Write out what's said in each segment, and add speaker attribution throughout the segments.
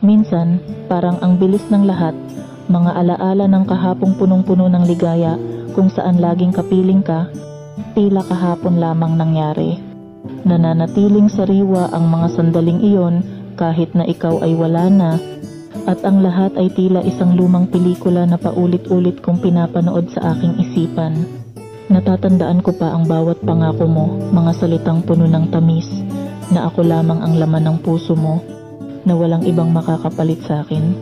Speaker 1: Minsan, parang ang bilis ng lahat, mga alaala ng kahapong punong-puno ng ligaya kung saan laging kapiling ka, tila kahapon lamang nangyari. Nananatiling sariwa ang mga sandaling iyon kahit na ikaw ay wala na, at ang lahat ay tila isang lumang pelikula na paulit-ulit kong pinapanood sa aking isipan. Natatandaan ko pa ang bawat pangako mo, mga salitang puno ng tamis, na ako lamang ang laman ng puso mo, na walang ibang makakapalit sa akin.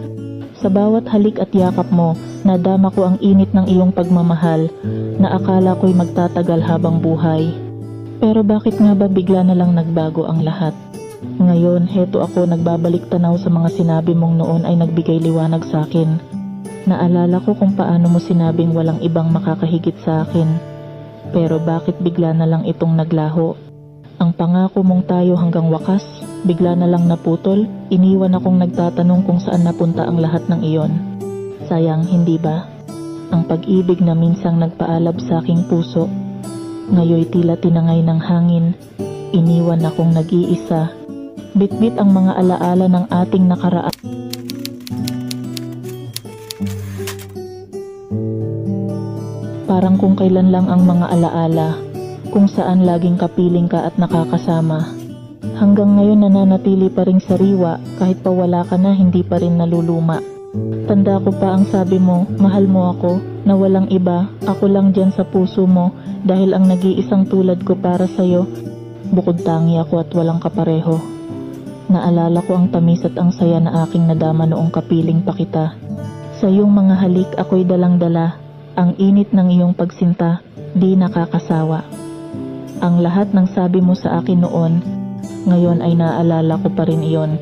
Speaker 1: Sa bawat halik at yakap mo, nadama ko ang init ng iyong pagmamahal, na akala ko'y magtatagal habang buhay. Pero bakit nga ba bigla na lang nagbago ang lahat? Ngayon, heto ako nagbabalik tanaw sa mga sinabi mong noon ay nagbigay liwanag sa akin. Naalala ko kung paano mo sinabing walang ibang makakahigit sa akin. Pero bakit bigla na lang itong naglaho? Ang pangako mong tayo hanggang wakas, bigla na lang naputol, iniwan akong nagtatanong kung saan napunta ang lahat ng iyon. Sayang, hindi ba? Ang pag-ibig na minsang nagpaalab sa aking puso, ngayoy tila tinangay ng hangin, iniwan akong nag-iisa. Bitbit ang mga alaala ng ating nakaraan. Parang kung kailan lang ang mga alaala, kung saan laging kapiling ka at nakakasama. Hanggang ngayon nananatili pa ring sariwa, kahit pa wala ka na hindi pa rin naluluma. Tanda ko pa ang sabi mo, mahal mo ako, na walang iba, ako lang dyan sa puso mo, dahil ang nag-iisang tulad ko para sa'yo, bukod tangi ako at walang kapareho. Naalala ko ang tamis at ang saya na aking nadama noong kapiling pa kita. Sa iyong mga halik ako'y dalang-dala, ang init ng iyong pagsinta, di nakakasawa. Ang lahat ng sabi mo sa akin noon, ngayon ay naalala ko pa rin iyon,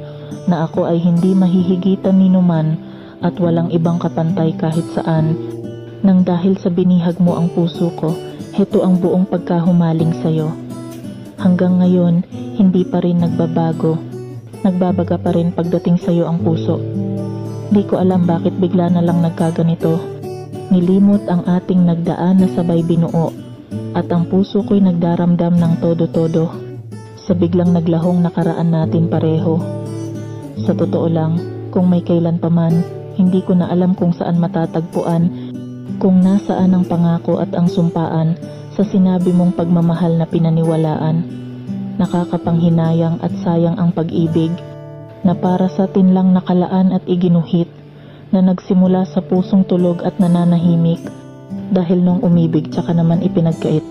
Speaker 1: na ako ay hindi mahihigitan ni numan at walang ibang kapantay kahit saan. Nang dahil sa binihag mo ang puso ko, heto ang buong pagkahumaling sa'yo. Hanggang ngayon, hindi pa rin nagbabago. Nagbabaga pa rin pagdating sa'yo ang puso. Di ko alam bakit bigla na lang nagkaganito. Nilimot ang ating nagdaan na sabay binuo, at ang puso ko'y nagdaramdam ng todo-todo sa biglang naglahong nakaraan natin pareho. Sa totoo lang, kung may kailan pa man, hindi ko na alam kung saan matatagpuan, kung nasaan ang pangako at ang sumpaan sa sinabi mong pagmamahal na pinaniwalaan. Nakakapanghinayang at sayang ang pag-ibig na para sa atin lang nakalaan at iginuhit, na nagsimula sa pusong tulog at nananahimik dahil nung umibig tsaka naman ipinagkait.